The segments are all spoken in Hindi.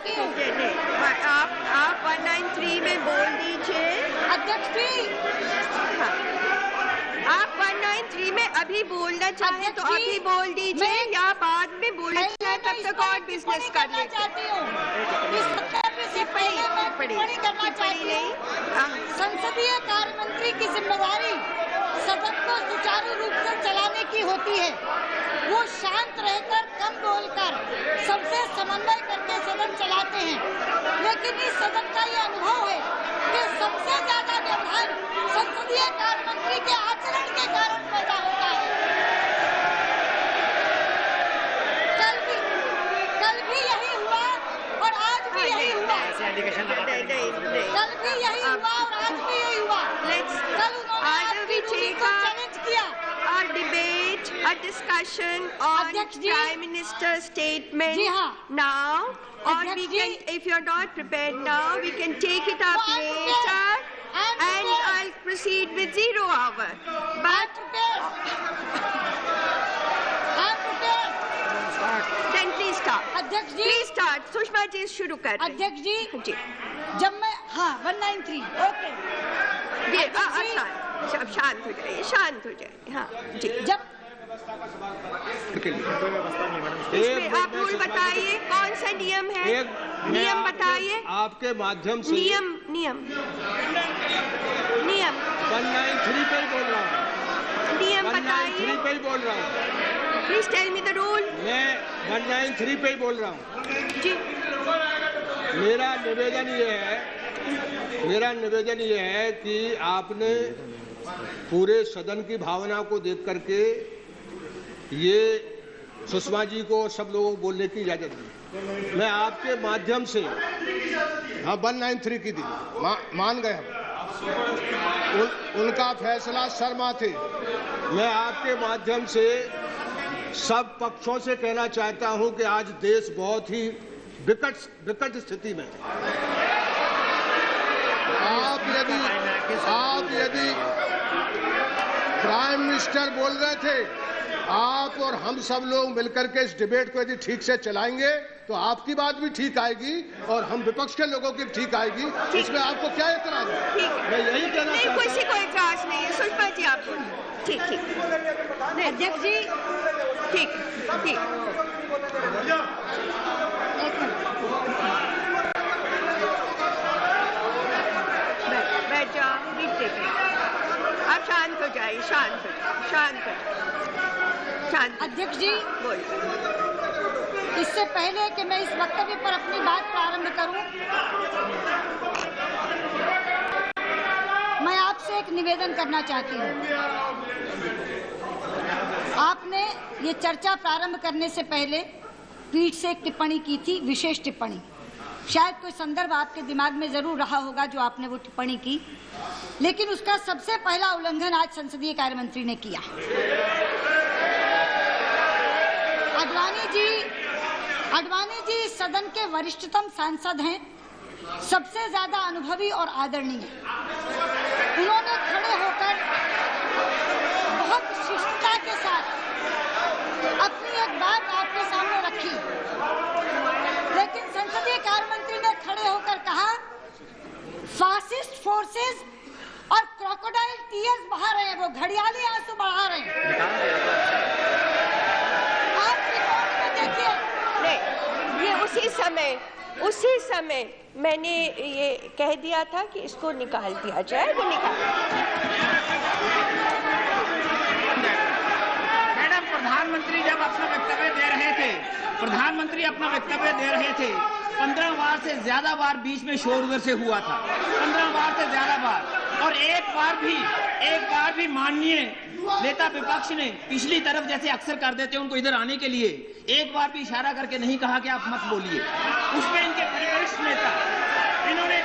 चाहती हूँ। आप 193 में बोल दीजिए। अध्यक्ष जी, हाँ, आप 193 में अभी बोलना चाहे तो अभी बोल दीजिए, या बाद में बोलना चाहे तब तक और बिजनेस कर लेते। चाहती हूँ इस वक्तव्य से पहले मैं टिप्पणी करना चाहती हूँ। संसदीय कार्य मंत्री की जिम्मेदारी सदन को सुचारू रूप से चलाने की होती है। वो शांत रहकर, कम बोलकर, सबसे समन्वय करके सदन चलाते हैं। लेकिन इस सदन का ये अनुभव है कि सबसे ज्यादा व्यवधान संसदीय कार्य मंत्री के आचरण के कारण पैदा होता है। कल भी यही हुआ और आज भी यही हुआ। कल भी यही हुआ और आज भी यही हुआ। कल उन्होंने चैलेंज किया। Our debate, a discussion on Prime Minister's statement. जी हाँ. Now, or we can, if you're not prepared now, we can take it up later, and I'll proceed with 0 hour. But then please start. अध्यक्ष जी, Please start. सुषमा जी शुरू कर। अध्यक्ष जी, जी, जब मैं 193 ओके। ये अब शांत हो जाइए, शांत हो जाइए। हाँ जी, जब इसमें आप रूल बताइए, कौन सा नियम है? नियम बताइए। आपके माध्यम से नियम 193 पे ही बोल रहा हूँ। नियम 193 पे ही बोल रहा हूँ। Please tell me the rule. मैं 193 पे ही बोल रहा हूँ जी। मेरा निवेदन ये है कि आपने पूरे सदन की भावना को देख करके ये सुषमा जी को और सब लोगों को बोलने की इजाजत दी। मैं आपके माध्यम से 193 की दी, मान गए हम, उनका फैसला शर्मा थे। मैं आपके माध्यम से सब पक्षों से कहना चाहता हूं कि आज देश बहुत ही विकट स्थिति में है। आप यदि प्राइम मिनिस्टर बोल रहे थे, आप और हम सब लोग मिलकर के इस डिबेट को यदि ठीक से चलाएंगे तो आपकी बात भी ठीक आएगी और हम विपक्ष के लोगों की ठीक आएगी। इसमें आपको क्या एतराज है? मैं यही कहना चाहता हूं। किसी को एतराज नहीं है। सुषमा जी आप ठीक। अध्यक्ष जी, ठीक। बैठ जाओ, आप शांत हो जाइए, शांत। अध्यक्ष जी, बोल। इससे पहले कि मैं इस वक्तव्य पर अपनी बात प्रारंभ करूं, मैं आपसे एक निवेदन करना चाहती हूं। आपने ये चर्चा प्रारंभ करने से पहले पीठ से एक टिप्पणी की थी, विशेष टिप्पणी। शायद कोई संदर्भ आपके दिमाग में जरूर रहा होगा जो आपने वो टिप्पणी की, लेकिन उसका सबसे पहला उल्लंघन आज संसदीय कार्य मंत्री ने किया। अडवाणी जी सदन के वरिष्ठतम सांसद हैं, सबसे ज्यादा अनुभवी और आदरणीय। उन्होंने खड़े होकर बहुत शिष्टता के साथ अपनी एक बात आपके सामने रखी, लेकिन संसदीय कार्य मंत्री ने खड़े होकर कहा फासिस्ट फोर्सेस और क्रोकोडाइल टीयर्स बहा रहे हैं, वो घड़ियाली आंसू बहा रहे हैं। आप रिकॉर्ड में देखिए। नहीं, ये उसी समय मैंने ये कह दिया था कि इसको निकाल दिया जाए, वो निकाल। मैडम, प्रधानमंत्री जब अपना वक्तव्य दे रहे थे, 15 बार से ज्यादा बार बीच में शोर उधर से हुआ था, 15 बार से ज्यादा बार। और एक बार भी माननीय नेता विपक्ष ने पिछली तरफ जैसे अक्सर कर देते उनको इधर आने के लिए, एक बार भी इशारा करके नहीं कहा कि आप मत बोलिए। उसमें इनके वरिष्ठ नेता इन्होंने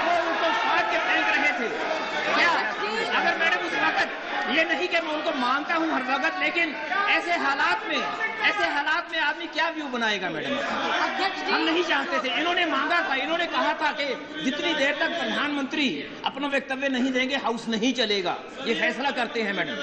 वो उनको फाड़ के फेंक रहे थे। क्या अगर मैडम उस वक्त ये नहीं कि मैं उनको मानता हूं हर वक्त, लेकिन ऐसे हालात में आदमी क्या व्यू बनाएगा मैडम? हम नहीं चाहते थे, इन्होंने मांगा था, इन्होंने कहा था कि जितनी देर तक प्रधानमंत्री अपना वक्तव्य नहीं देंगे हाउस नहीं चलेगा, ये फैसला करते हैं मैडम।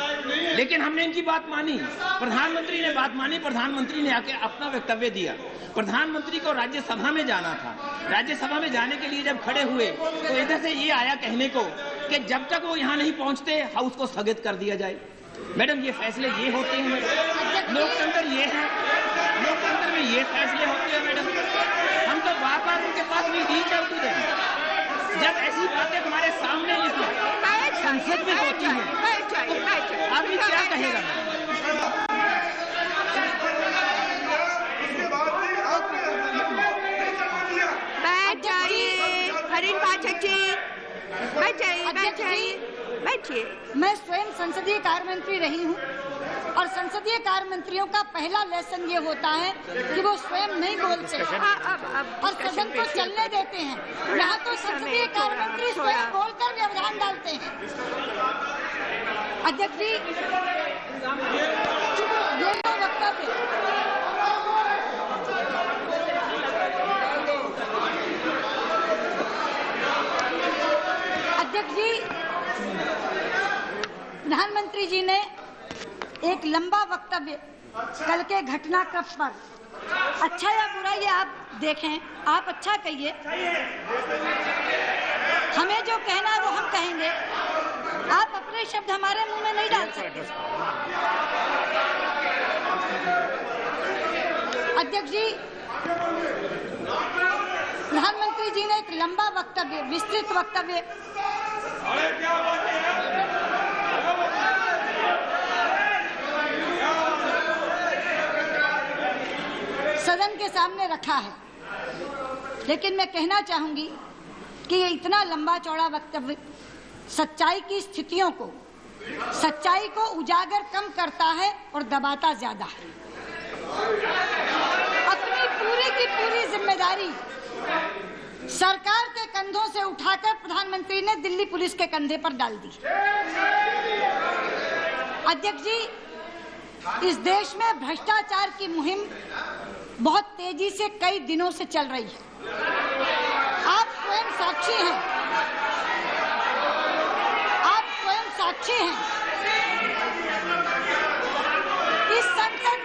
लेकिन हमने इनकी बात मानी, प्रधानमंत्री ने बात मानी, प्रधानमंत्री ने आके अपना वक्तव्य दिया। प्रधानमंत्री को राज्यसभा में जाना था, राज्यसभा में जाने के लिए जब खड़े हुए तो इधर से ये आया कहने को कि जब तक वो यहाँ नहीं पहुंचते हाउस को स्थगित कर दिया जाए। मैडम ये फैसले ये होते हैं मैडम, लोकतंत्र ये है, लोकतंत्र में ये फैसले होते हैं मैडम। हम तो बार बार उनके पास भी रीच आउट दें, जब ऐसी बातें हमारे सामने संसद में होती हैं, आदमी क्या कहेगा मैडम? बैठ जाइए हरिन पाठक जी, बैठ जाइए, बैठिए। मैं स्वयं संसदीय कार्य मंत्री रही हूँ और संसदीय कार्य मंत्रियों का पहला लेसन ये होता है कि वो स्वयं नहीं बोलते और सदन को चलने देते हैं। यहाँ तो संसदीय कार्य मंत्री स्वयं बोलकर व्यवधान डालते हैं। अध्यक्ष जी, ये तो वक्तव्य अध्यक्ष जी, प्रधानमंत्री जी ने एक लंबा वक्तव्य कल के घटनाक्रम पर, अच्छा या बुरा ये आप देखें, आप अच्छा कहिए, हमें जो कहना है वो हम कहेंगे, आप अपने शब्द हमारे मुंह में नहीं डाल सकते। अध्यक्ष जी, प्रधानमंत्री जी ने एक लंबा वक्तव्य, विस्तृत वक्तव्य सदन के सामने रखा है, लेकिन मैं कहना चाहूंगी कि ये इतना लंबा चौड़ा वक्तव्य सच्चाई की स्थितियों को, सच्चाई को उजागर कम करता है और दबाता ज्यादा है। अपनी पूरी की पूरी जिम्मेदारी सरकार के कंधों से उठाकर प्रधानमंत्री ने दिल्ली पुलिस के कंधे पर डाल दी। अध्यक्ष जी, इस देश में भ्रष्टाचार की मुहिम बहुत तेजी से कई दिनों से चल रही है। आप स्वयं साक्षी हैं, आप स्वयं साक्षी हैं। इस संसद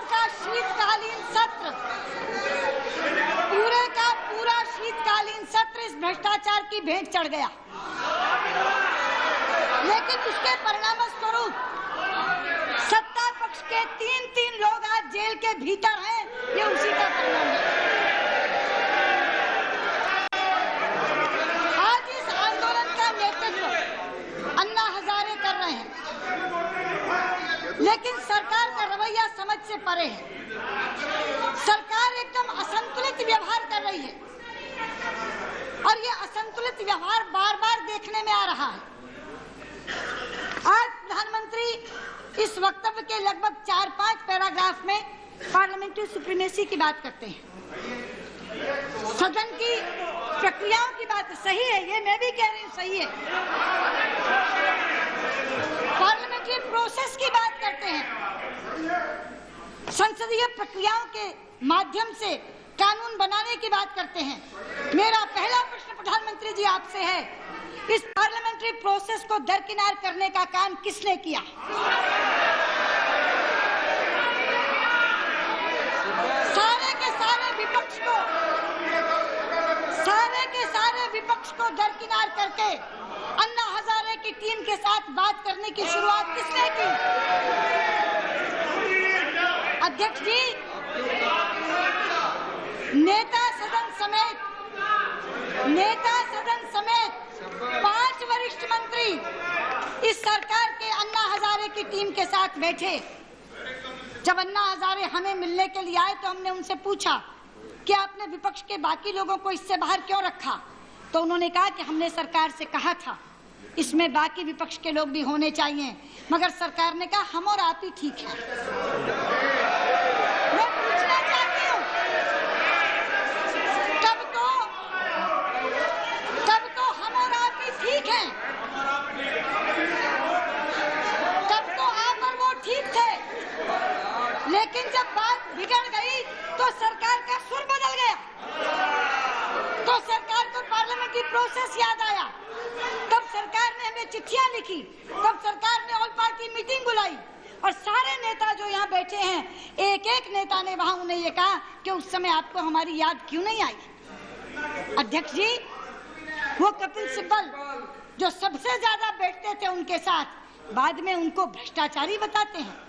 का शीतकालीन सत्र, पूरे का पूरा शीतकालीन सत्र इस भ्रष्टाचार की भेंट चढ़ गया, लेकिन उसके परिणाम स्वरूप सत्ता पक्ष के तीन लोग आज जेल के भीतर हैं। ये उसी का परिणाम है। आज इस आंदोलन का नेतृत्व अन्ना हजारे कर रहे हैं, लेकिन सरकार का रवैया समझ से परे है। सरकार एकदम असंतुलित व्यवहार कर रही है और ये असंतुलित व्यवहार बार बार देखने में आ रहा है। आज प्रधानमंत्री इस वक्तव्य के लगभग 4-5 पैराग्राफ में पार्लियामेंट्री सुप्रीमेसी की बात करते हैं, सदन की प्रक्रियाओं की बात सही है, ये मैं भी कह रही हूँ सही है। पार्लियामेंट्री प्रोसेस की बात करते हैं, संसदीय प्रक्रियाओं के माध्यम से कानून बनाने की बात करते हैं। मेरा पहला प्रश्न प्रधानमंत्री जी आपसे है, इस पार्लियामेंट्री प्रोसेस को दरकिनार करने का काम किसने किया? सारे के सारे विपक्ष को दरकिनार करके अन्ना हजारे की टीम के साथ बात करने की शुरुआत किसने की? अध्यक्ष जी, नेता सदन समेत 5 वरिष्ठ मंत्री इस सरकार के अन्ना हजारे की टीम के साथ बैठे। जब अन्ना हजारे हमें मिलने के लिए आए तो हमने उनसे पूछा कि आपने विपक्ष के बाकी लोगों को इससे बाहर क्यों रखा? तो उन्होंने कहा कि हमने सरकार से कहा था इसमें बाकी विपक्ष के लोग भी होने चाहिए, मगर सरकार ने कहा हम और आप ही ठीक है। मैं पूछना चाहती हूँ, तब तो हम और आप ही ठीक लेकिन जब बात बिगड़ गई तो सरकार का सुर बदल गया, तो सरकार को पार्लियामेंट्री प्रोसेस याद आया। तब सरकार ने हमें चिट्ठियां लिखी, तब सरकार ने ऑल पार्टी मीटिंग बुलाई और सारे नेता जो यहाँ बैठे हैं, एक एक नेता ने वहां उन्हें ये कहा कि उस समय आपको हमारी याद क्यों नहीं आई। अध्यक्ष जी, वो कपिल सिब्बल जो सबसे ज्यादा बैठते थे उनके साथ, बाद में उनको भ्रष्टाचारी बताते हैं।